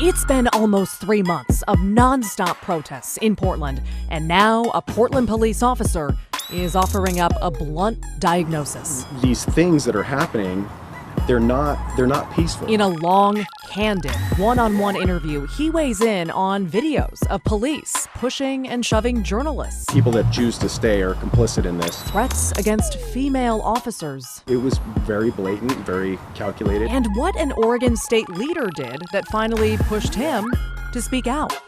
It's been almost 3 months of nonstop protests in Portland, and now a Portland police officer is offering up a blunt diagnosis. These things that are happening, they're not peaceful. In a long, candid, one-on-one interview, he weighs in on videos of police pushing and shoving journalists. People that choose to stay are complicit in this. Threats against female officers. It was very blatant, very calculated. And what an Oregon state leader did that finally pushed him to speak out.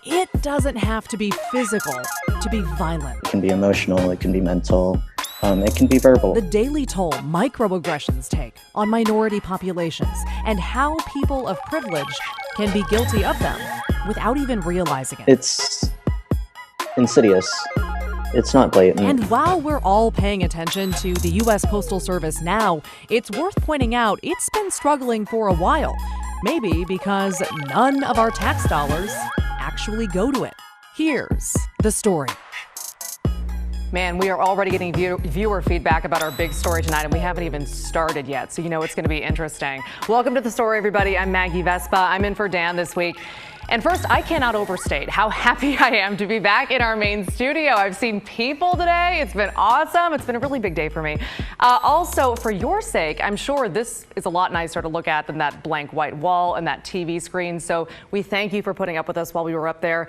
It doesn't have to be physical to be violent. It can be emotional, it can be mental, it can be verbal. The daily toll microaggressions take on minority populations and how people of privilege can be guilty of them without even realizing it. It's insidious. It's not blatant. And while we're all paying attention to the U.S. Postal Service now, it's worth pointing out it's been struggling for a while. Maybe because none of our tax dollars actually go to it. Here's the story. Man, we are already getting viewer feedback about our big story tonight, and we haven't even started yet, so you know it's going to be interesting. Welcome to The Story, everybody. I'm Maggie Vespa. I'm in for Dan this week. And first, I cannot overstate how happy I am to be back in our main studio. I've seen people today. It's been awesome. It's been a really big day for me. Also, for your sake, I'm sure this is a lot nicer to look at than that blank white wall and that TV screen. So we thank you for putting up with us while we were up there.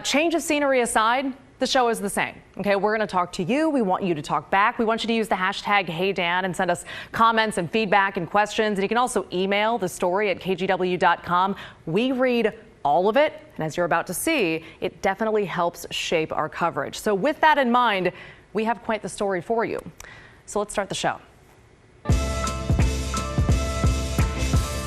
Change of scenery aside, the show is the same. Okay, we're going to talk to you. We want you to talk back. We want you to use the hashtag HeyDan and send us comments and feedback and questions. And you can also email the story at kgw.com. We read all of it, and as you're about to see, it definitely helps shape our coverage. So with that in mind, we have quite the story for you. So let's start the show.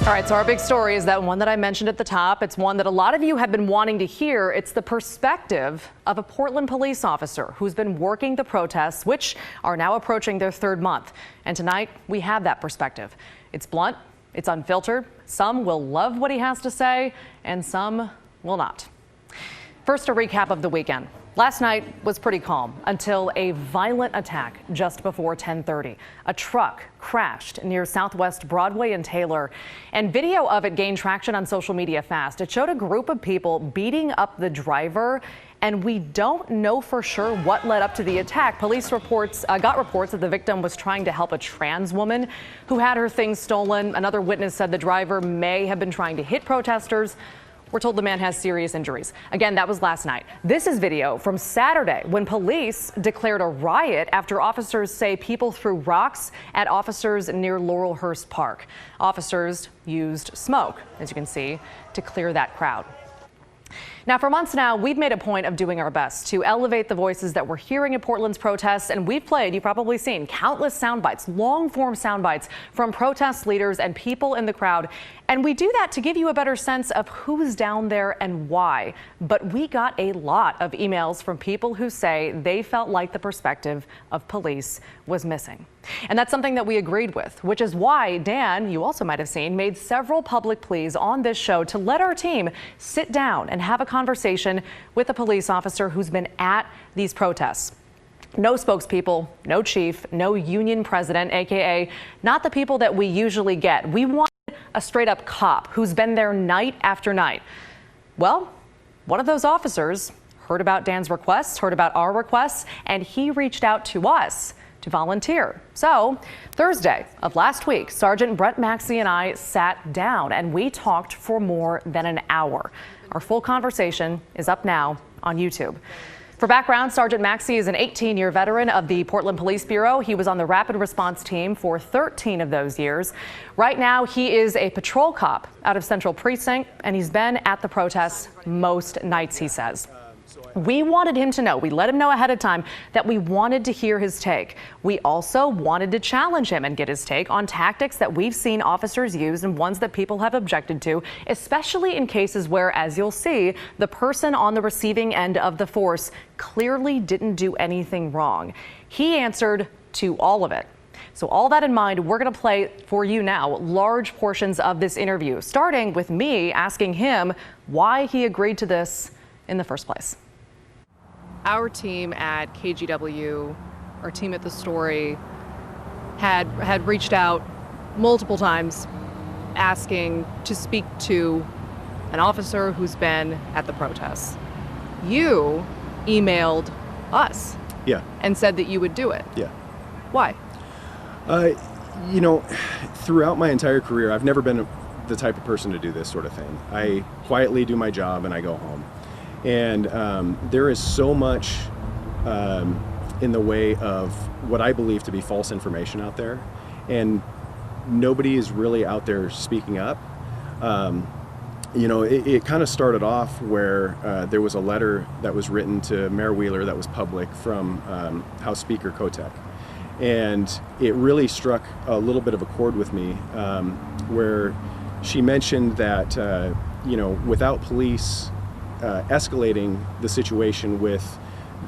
All right, so our big story is that one that I mentioned at the top. It's one that a lot of you have been wanting to hear. It's the perspective of a Portland police officer who's been working the protests, which are now approaching their third month. And tonight, we have that perspective. It's blunt. It's unfiltered. Some will love what he has to say, and some will not. First, a recap of the weekend. Last night was pretty calm until a violent attack just before 10:30. A truck crashed near Southwest Broadway and Taylor, and video of it gained traction on social media fast. It showed a group of people beating up the driver, and we don't know for sure what led up to the attack. Police got reports that the victim was trying to help a trans woman who had her things stolen. Another witness said the driver may have been trying to hit protesters. We're told the man has serious injuries. Again, that was last night. This is video from Saturday when police declared a riot after officers say people threw rocks at officers near Laurelhurst Park. Officers used smoke, as you can see, to clear that crowd. Now, for months now, we've made a point of doing our best to elevate the voices that we're hearing at Portland's protests, and we've played, you've probably seen, countless sound bites, long-form sound bites from protest leaders and people in the crowd. And we do that to give you a better sense of who's down there and why. But we got a lot of emails from people who say they felt like the perspective of police was missing. And that's something that we agreed with, which is why Dan, you also might have seen, made several public pleas on this show to let our team sit down and have a conversation with a police officer who's been at these protests. No spokespeople, no chief, no union president, aka not the people that we usually get. We want a straight up cop who's been there night after night. Well, one of those officers heard about Dan's requests, heard about our requests, and he reached out to us to volunteer. So Thursday of last week, Sergeant Brett Maxey and I sat down and we talked for more than an hour. Our full conversation is up now on YouTube. For background, Sergeant Maxey is an 18-year veteran of the Portland Police Bureau. He was on the rapid response team for 13 of those years. Right now, he is a patrol cop out of Central Precinct, and he's been at the protests most nights, he says. We wanted him to know, we let him know ahead of time that we wanted to hear his take. We also wanted to challenge him and get his take on tactics that we've seen officers use and ones that people have objected to, especially in cases where, as you'll see, the person on the receiving end of the force clearly didn't do anything wrong. He answered to all of it. So all that in mind, we're going to play for you now large portions of this interview, starting with me asking him why he agreed to this in the first place. Our team at KGW, our team at The Story, had reached out multiple times asking to speak to an officer who's been at the protests. You emailed us Yeah. and said that you would do it. Yeah. Why? You know, throughout my entire career, I've never been the type of person to do this sort of thing. I quietly do my job and I go home. And there is so much in the way of what I believe to be false information out there. And nobody is really out there speaking up. You know, it kind of started off where there was a letter that was written to Mayor Wheeler that was public from House Speaker Kotek. And it really struck a little bit of a chord with me, where she mentioned that, you know, without police escalating the situation with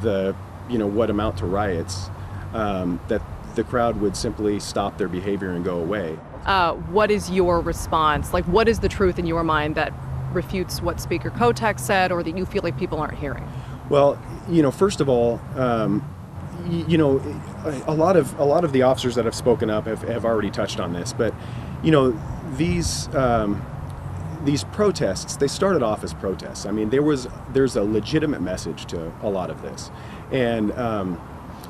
the, you know, what amount to riots, that the crowd would simply stop their behavior and go away. What is your response? Like, what is the truth in your mind that refutes what Speaker Kotek said, or that you feel like people aren't hearing? Well, you know, first of all, you know, a lot of the officers that have spoken up have already touched on this, but you know, these protests, they started off as protests. I mean, there's a legitimate message to a lot of this, and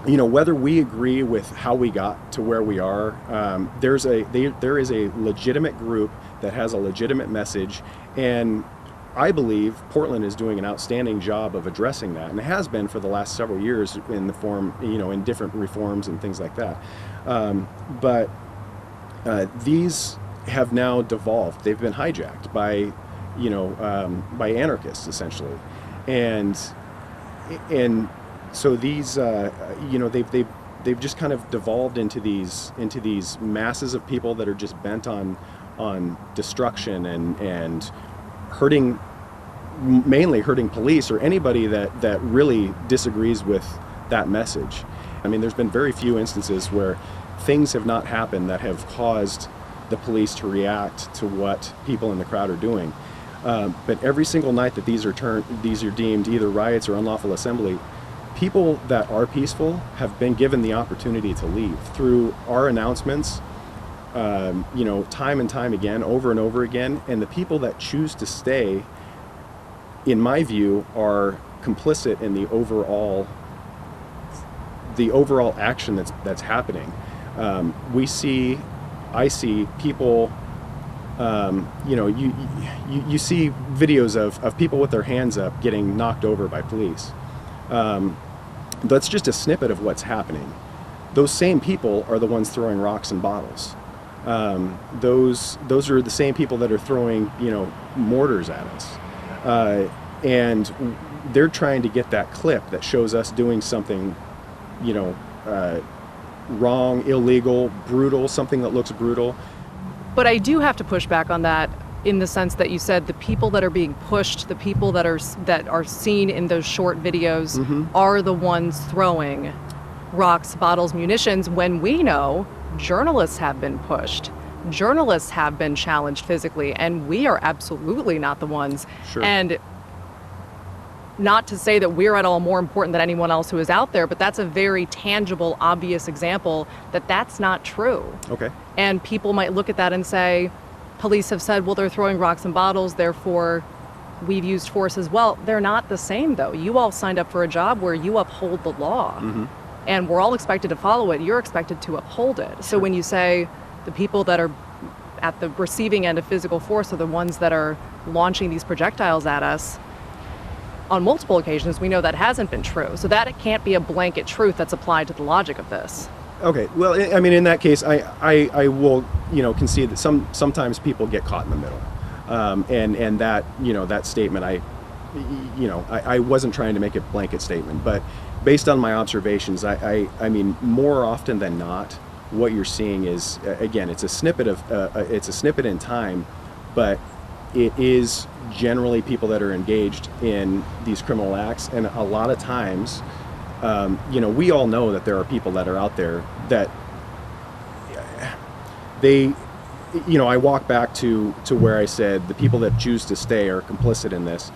you know, whether we agree with how we got to where we are, there is a legitimate group that has a legitimate message, and I believe Portland is doing an outstanding job of addressing that, and it has been for the last several years in the form, you know, in different reforms and things like that. But these have now devolved. They've been hijacked by, you know, by anarchists essentially, and so these, you know, they've just kind of devolved into these masses of people that are just bent on destruction and mainly hurting police or anybody that really disagrees with that message. I mean, there's been very few instances where things have not happened that have caused the police to react to what people in the crowd are doing. But every single night that these are deemed either riots or unlawful assembly, people that are peaceful have been given the opportunity to leave through our announcements, you know, time and time again, over and over again. And the people that choose to stay, in my view, are complicit in the overall action that's happening. I see people, you know, you see videos of people with their hands up getting knocked over by police. That's just a snippet of what's happening. Those same people are the ones throwing rocks and bottles. Those are the same people that are throwing, you know, mortars at us. And they're trying to get that clip that shows us doing something, you know, wrong, illegal, brutal, something that looks brutal. But I do have to push back on that in the sense that you said the people that are being pushed, the people that are seen in those short videos are the ones throwing rocks, bottles, munitions, when we know journalists have been pushed. Journalists have been challenged physically, and we are absolutely not the ones. Sure. And not to say that we're at all more important than anyone else who is out there, but that's a very tangible, obvious example that that's not true. Okay. And people might look at that and say, police have said, well, they're throwing rocks and bottles, therefore we've used force as well. They're not the same, though. You all signed up for a job where you uphold the law. And we're all expected to follow it. You're expected to uphold it. So when you say the people that are at the receiving end of physical force are the ones that are launching these projectiles at us, on multiple occasions, we know that hasn't been true. So that it can't be a blanket truth that's applied to the logic of this. Okay. Well, I mean, in that case, I will, you know, concede that sometimes people get caught in the middle, and that, you know, that statement, I wasn't trying to make a blanket statement, but based on my observations, I mean, more often than not, what you're seeing is, again, it's a snippet in time, but it is generally people that are engaged in these criminal acts, and a lot of times, you know, we all know that there are people that are out there that they, you know, I walk back to where I said the people that choose to stay are complicit in this.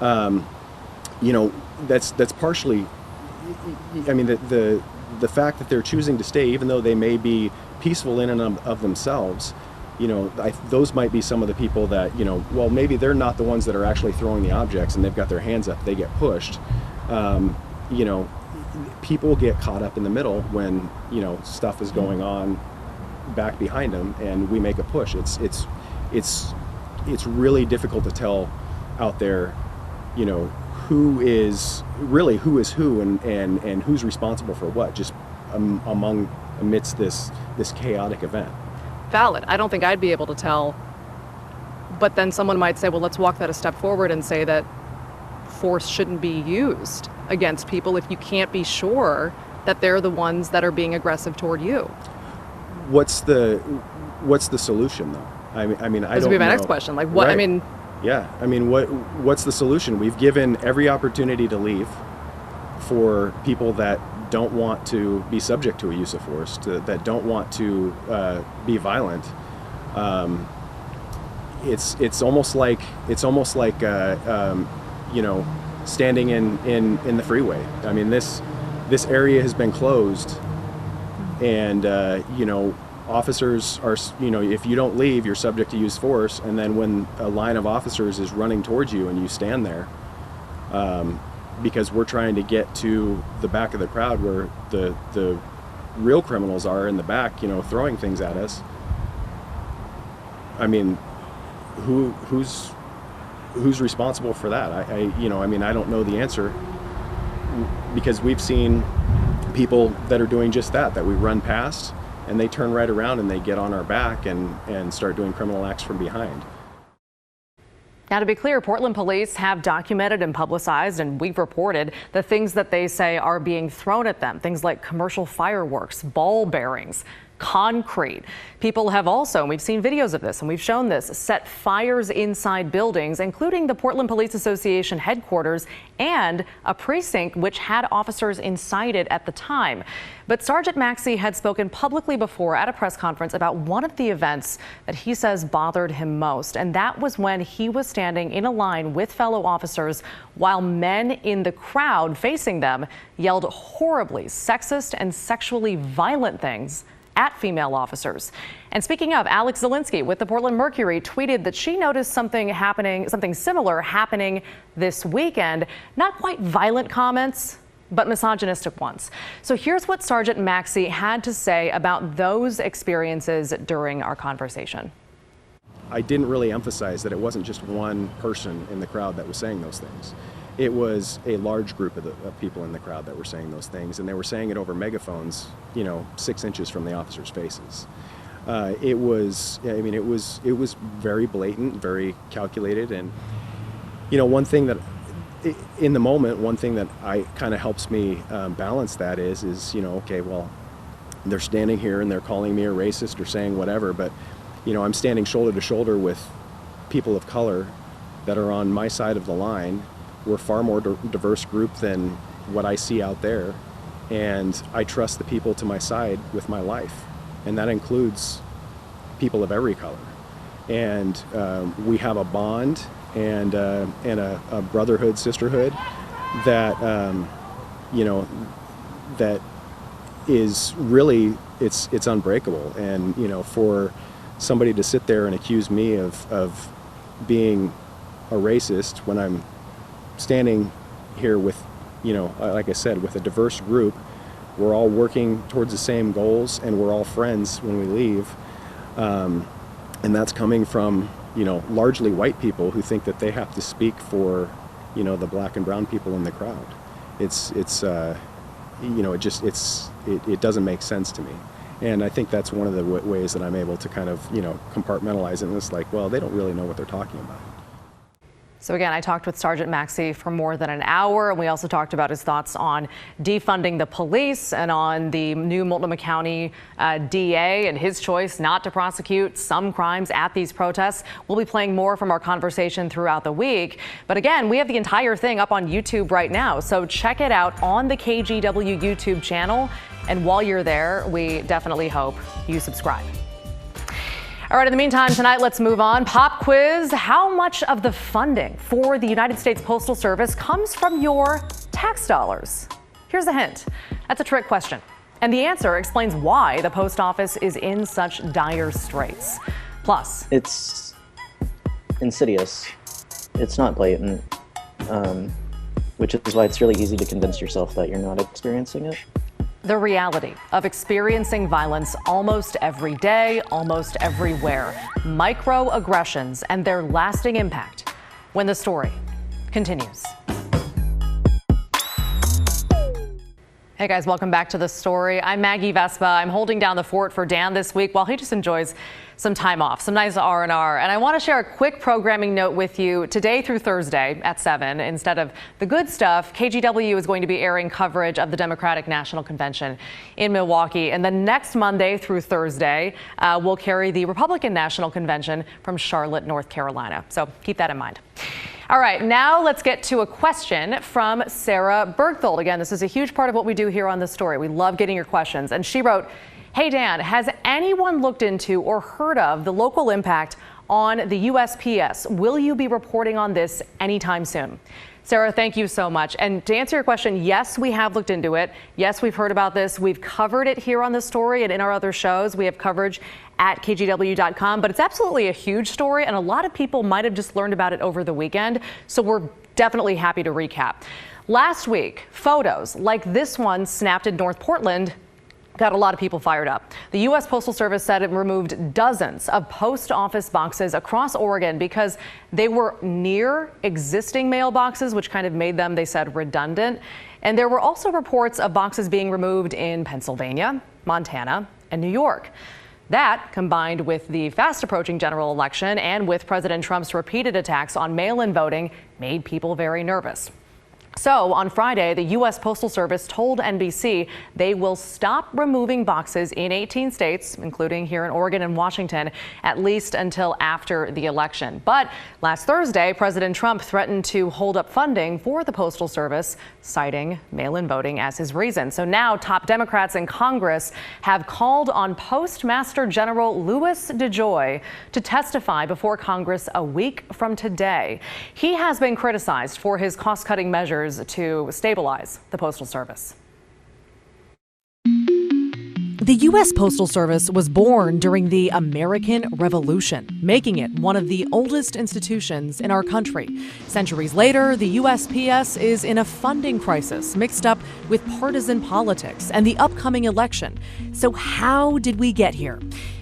You know, that's partially, I mean, the fact that they're choosing to stay, even though they may be peaceful in and of themselves, those might be some of the people that, well, maybe they're not the ones that are actually throwing the objects and they've got their hands up, they get pushed. People get caught up in the middle when, stuff is going on back behind them and we make a push. It's really difficult to tell out there, who is who and who's responsible for what, just amidst this chaotic event. Valid. I don't think I'd be able to tell, but then someone might say, well, let's walk that a step forward and say that force shouldn't be used against people if you can't be sure that they're the ones that are being aggressive toward you. What's the solution though? I don't know. This would be my next question. Like what? Right. What's the solution? We've given every opportunity to leave for people that don't want to be subject to a use of force, that don't want to be violent. It's almost like standing in the freeway. This area has been closed, and officers are, if you don't leave, you're subject to use force. And then when a line of officers is running towards you and you stand there, because we're trying to get to the back of the crowd where the real criminals are in the back, throwing things at us. Who's responsible for that? I don't know the answer, because we've seen people that are doing just that we run past and they turn right around and they get on our back and start doing criminal acts from behind. Now, to be clear, Portland police have documented and publicized, and we've reported the things that they say are being thrown at them. Things like commercial fireworks, ball bearings, concrete. People have also, and we've seen videos of this and we've shown this, set fires inside buildings, including the Portland Police Association headquarters and a precinct which had officers inside it at the time. But Sergeant Maxey had spoken publicly before at a press conference about one of the events that he says bothered him most, and that was when he was standing in a line with fellow officers while men in the crowd facing them yelled horribly sexist and sexually violent things at female officers. And speaking of, Alex Zielinski with the Portland Mercury tweeted that she noticed something similar happening this weekend. Not quite violent comments, but misogynistic ones. So here's what Sergeant Maxey had to say about those experiences during our conversation. I didn't really emphasize that it wasn't just one person in the crowd that was saying those things. It was a large group of people in the crowd that were saying those things, and they were saying it over megaphones, 6 inches from the officers' faces. It was very blatant, very calculated, and one thing that I kind of helps me balance that is okay, well, they're standing here and they're calling me a racist or saying whatever, but I'm standing shoulder to shoulder with people of color that are on my side of the line. We're a far more diverse group than what I see out there, and I trust the people to my side with my life, and that includes people of every color. And we have a bond and a brotherhood, sisterhood that that is really it's unbreakable. And for somebody to sit there and accuse me of being a racist when I'm standing here with, like I said, with a diverse group, we're all working towards the same goals and we're all friends when we leave. And that's coming from, largely white people who think that they have to speak for, the black and brown people in the crowd. It doesn't make sense to me. And I think that's one of the ways that I'm able to kind of, compartmentalize it. And it's like, well, they don't really know what they're talking about. So again, I talked with Sergeant Maxey for more than an hour, and we also talked about his thoughts on defunding the police and on the new Multnomah County DA and his choice not to prosecute some crimes at these protests. We'll be playing more from our conversation throughout the week. But again, we have the entire thing up on YouTube right now, so check it out on the KGW YouTube channel. And while you're there, we definitely hope you subscribe. All right, in the meantime, tonight, let's move on. Pop quiz. How much of the funding for the United States Postal Service comes from your tax dollars? Here's a hint. That's a trick question. And the answer explains why the post office is in such dire straits. Plus, It's insidious. It's not blatant, which is why it's really easy to convince yourself that you're not experiencing it. the reality of experiencing violence almost every day, almost everywhere. Microaggressions and their lasting impact. When the story continues. Hey guys, welcome back to The Story. I'm Maggie Vespa. I'm holding down the fort for Dan this week while he just enjoys some time off, some nice R&R. And I want to share a quick programming note with you. Today through Thursday at 7, instead of the good stuff, KGW is going to be airing coverage of the Democratic National Convention in Milwaukee. And then next Monday through Thursday, we'll carry the Republican National Convention from Charlotte, North Carolina. So keep that in mind. All right, now let's get to a question from Sarah Bergthold. Again, this is a huge part of what we do here on The Story. We love getting your questions. And she wrote, "Hey Dan, has anyone looked into or heard of the local impact on the USPS? Will you be reporting on this anytime soon?" Sarah, thank you so much. And to answer your question, yes, we have looked into it. Yes, we've heard about this. We've covered it here on The Story and in our other shows. We have coverage at kgw.com, but it's absolutely a huge story, and a lot of people might have just learned about it over the weekend, so we're definitely happy to recap. Last week, photos like this one snapped in North Portland got a lot of people fired up. The U.S. Postal Service said it removed dozens of post office boxes across Oregon because they were near existing mailboxes, which kind of made them, they said, redundant. And there were also reports of boxes being removed in Pennsylvania, Montana, and New York. That, combined with the fast approaching general election and with President Trump's repeated attacks on mail-in voting, made people very nervous. So on Friday, the U.S. Postal Service told NBC they will stop removing boxes in 18 states, including here in Oregon and Washington, at least until after the election. But last Thursday, President Trump threatened to hold up funding for the Postal Service, citing mail-in voting as his reason. So now top Democrats in Congress have called on Postmaster General Louis DeJoy to testify before Congress a week from today. He has been criticized for his cost-cutting measures to stabilize the Postal Service. The U.S. Postal Service was born during the American Revolution, making it one of the oldest institutions in our country. Centuries later, the USPS is in a funding crisis mixed up with partisan politics and the upcoming election. So how did we get here?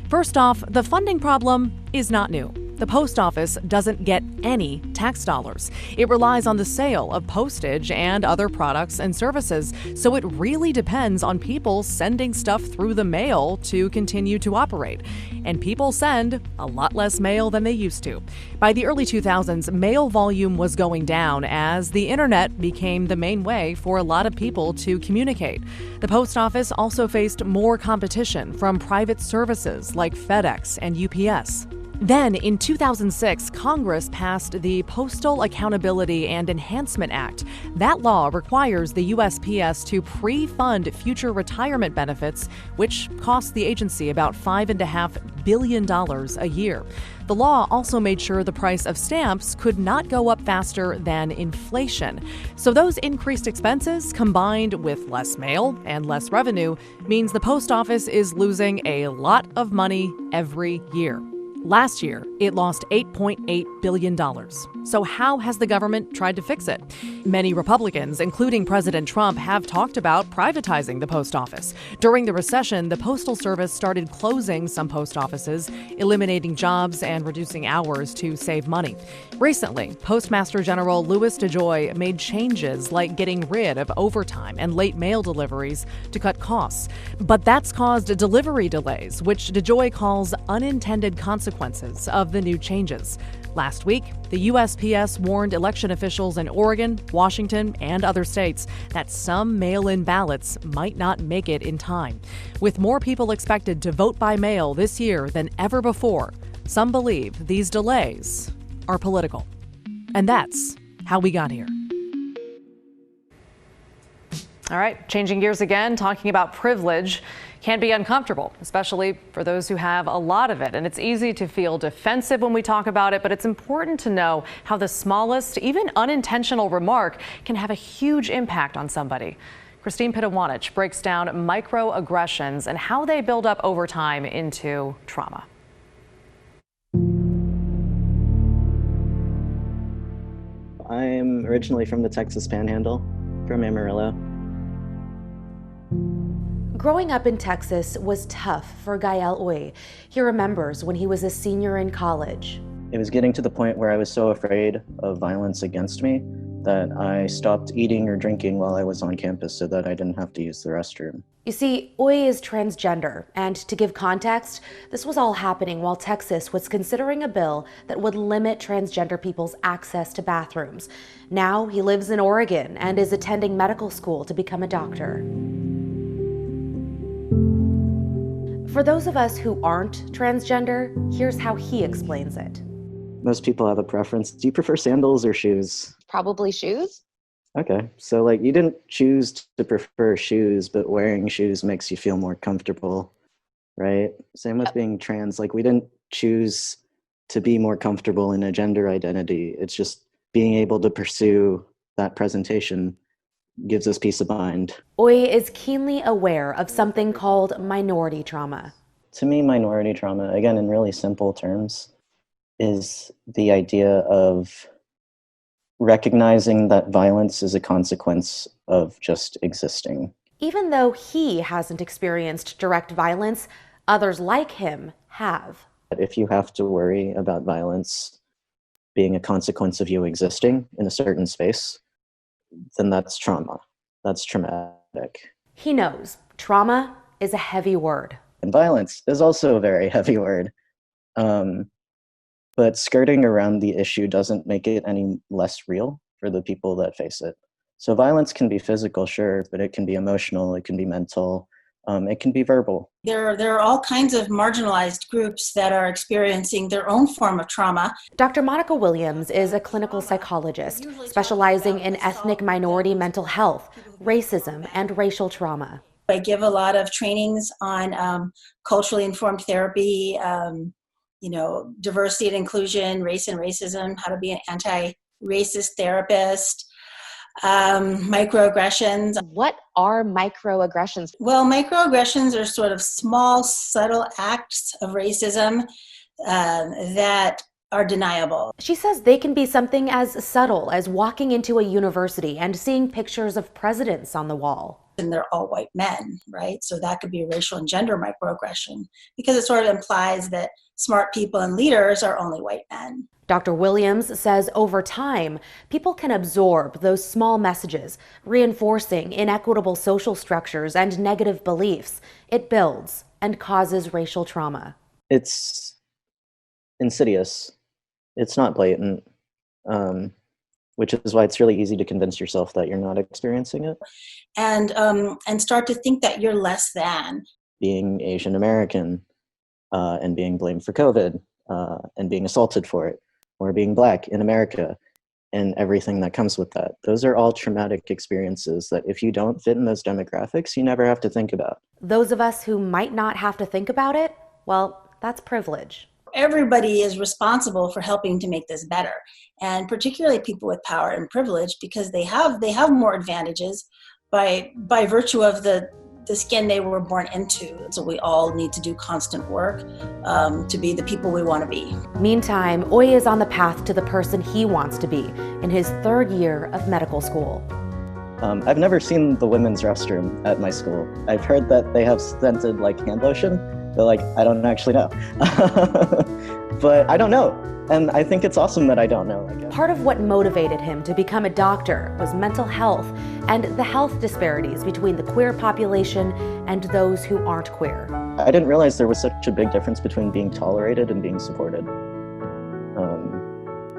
First off, the funding problem is not new. The post office doesn't get any tax dollars. It relies on the sale of postage and other products and services, so it really depends on people sending stuff through the mail to continue to operate. And people send a lot less mail than they used to. By the early 2000s, mail volume was going down as the internet became the main way for a lot of people to communicate. The post office also faced more competition from private services like FedEx and UPS. Then, in 2006, Congress passed the Postal Accountability and Enhancement Act. That law requires the USPS to pre-fund future retirement benefits, which costs the agency about $5.5 billion a year. The law also made sure the price of stamps could not go up faster than inflation. So those increased expenses, combined with less mail and less revenue, means the post office is losing a lot of money every year. Last year, it lost $8.8 billion. So how has the government tried to fix it? Many Republicans, including President Trump, have talked about privatizing the post office. During the recession, the Postal Service started closing some post offices, eliminating jobs and reducing hours to save money. Recently, Postmaster General Louis DeJoy made changes like getting rid of overtime and late mail deliveries to cut costs. But that's caused delivery delays, which DeJoy calls unintended consequences of the new changes. Last week, the USPS warned election officials in Oregon, Washington, and other states that some mail-in ballots might not make it in time. With more people expected to vote by mail this year than ever before, some believe these delays are political. And that's how we got here. All right, changing gears again, talking about privilege can be uncomfortable, especially for those who have a lot of it. And it's easy to feel defensive when we talk about it, but it's important to know how the smallest, even unintentional remark can have a huge impact on somebody. Christine Pitawanich breaks down microaggressions and how they build up over time into trauma. I'm originally from the Texas Panhandle, from Amarillo. Growing up in Texas was tough for Gael Uy. He remembers when he was a senior in college. It was getting to the point where I was so afraid of violence against me that I stopped eating or drinking while I was on campus so that I didn't have to use the restroom. You see, Uy is transgender, and to give context, this was all happening while Texas was considering a bill that would limit transgender people's access to bathrooms. Now he lives in Oregon and is attending medical school to become a doctor. For those of us who aren't transgender, here's how he explains it. Most people have a preference. Do you prefer sandals or shoes? Probably shoes. Okay, so like you didn't choose to prefer shoes, but wearing shoes makes you feel more comfortable, right? Same with being trans. Like we didn't choose to be more comfortable in a gender identity. It's just being able to pursue that presentation gives us peace of mind. Uy is keenly aware of something called minority trauma. To me, minority trauma, again, in really simple terms, is the idea of recognizing that violence is a consequence of just existing. Even though he hasn't experienced direct violence, others like him have. If you have to worry about violence being a consequence of you existing in a certain space, then that's trauma. That's traumatic. He knows trauma is a heavy word. And violence is also a very heavy word. But skirting around the issue doesn't make it any less real for the people that face it. So violence can be physical, sure, but it can be emotional, it can be mental, it can be verbal. There are all kinds of marginalized groups that are experiencing their own form of trauma. Dr. Monica Williams is a clinical psychologist specializing in ethnic minority mental health, racism, and racial trauma. I give a lot of trainings on culturally informed therapy, diversity and inclusion, race and racism, how to be an anti-racist therapist, microaggressions. What are microaggressions? Well, microaggressions are sort of small, subtle acts of racism that are deniable. She says they can be something as subtle as walking into a university and seeing pictures of presidents on the wall. And they're all white men, right? So that could be a racial and gender microaggression because it sort of implies that smart people and leaders are only white men. Dr. Williams says over time, people can absorb those small messages, reinforcing inequitable social structures and negative beliefs. It builds and causes racial trauma. It's insidious. It's not blatant, which is why it's really easy to convince yourself that you're not experiencing it. And start to think that you're less than. Being Asian American and being blamed for COVID and being assaulted for it, or being Black in America and everything that comes with that. Those are all traumatic experiences that if you don't fit in those demographics, you never have to think about. Those of us who might not have to think about it, well, that's privilege. Everybody is responsible for helping to make this better, and particularly people with power and privilege, because they have more advantages by virtue of the skin they were born into. So we all need to do constant work to be the people we want to be. Meantime, Uy is on the path to the person he wants to be in his third year of medical school. I've never seen the women's restroom at my school. I've heard that they have scented hand lotion, but I don't actually know. But I don't know. And I think it's awesome that I don't know. Part of what motivated him to become a doctor was mental health and the health disparities between the queer population and those who aren't queer. I didn't realize there was such a big difference between being tolerated and being supported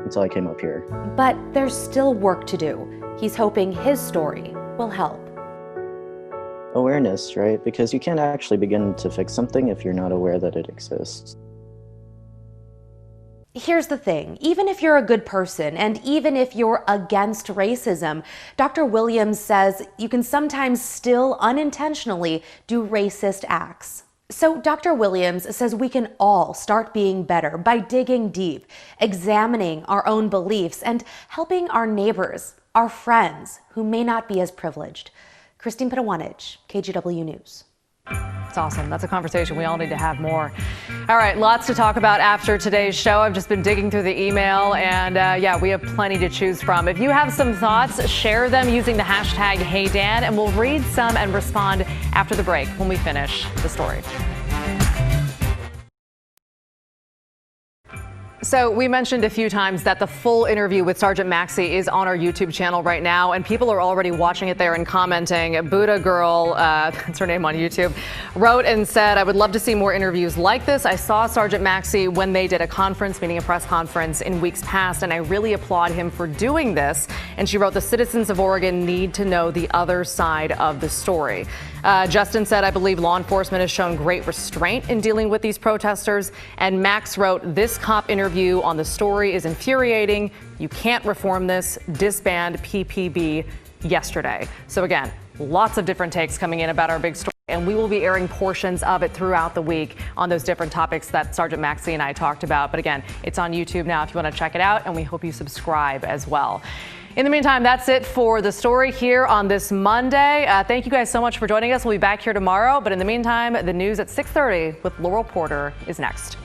until I came up here. But there's still work to do. He's hoping his story will help. Awareness, right? Because you can't actually begin to fix something if you're not aware that it exists. Here's the thing, even if you're a good person and even if you're against racism, Dr. Williams says you can sometimes still unintentionally do racist acts. So Dr. Williams says we can all start being better by digging deep, examining our own beliefs, and helping our neighbors, our friends who may not be as privileged. Christine Pitawanich, KGW News. It's awesome. That's a conversation we all need to have more. All right, lots to talk about after today's show. I've just been digging through the email, and yeah, we have plenty to choose from. If you have some thoughts, share them using the hashtag HeyDan, and we'll read some and respond after the break when we finish the story. So we mentioned a few times that the full interview with Sergeant Maxey is on our YouTube channel right now, and people are already watching it there and commenting. Buddha Girl, that's her name on YouTube, wrote and said, "I would love to see more interviews like this. I saw Sergeant Maxey when they did a conference, meaning a press conference in weeks past, and I really applaud him for doing this." And she wrote, "The citizens of Oregon need to know the other side of the story." Justin said, "I believe law enforcement has shown great restraint in dealing with these protesters." And Max wrote, "This cop interview on the story is infuriating. You can't reform this. Disband PPB yesterday." So again, lots of different takes coming in about our big story, and we will be airing portions of it throughout the week on those different topics that Sergeant Maxey and I talked about. But again, it's on YouTube now if you want to check it out, and we hope you subscribe as well. In the meantime, that's it for the story here on this Monday. Thank you guys so much for joining us. We'll be back here tomorrow. But in the meantime, the news at 6:30 with Laurel Porter is next.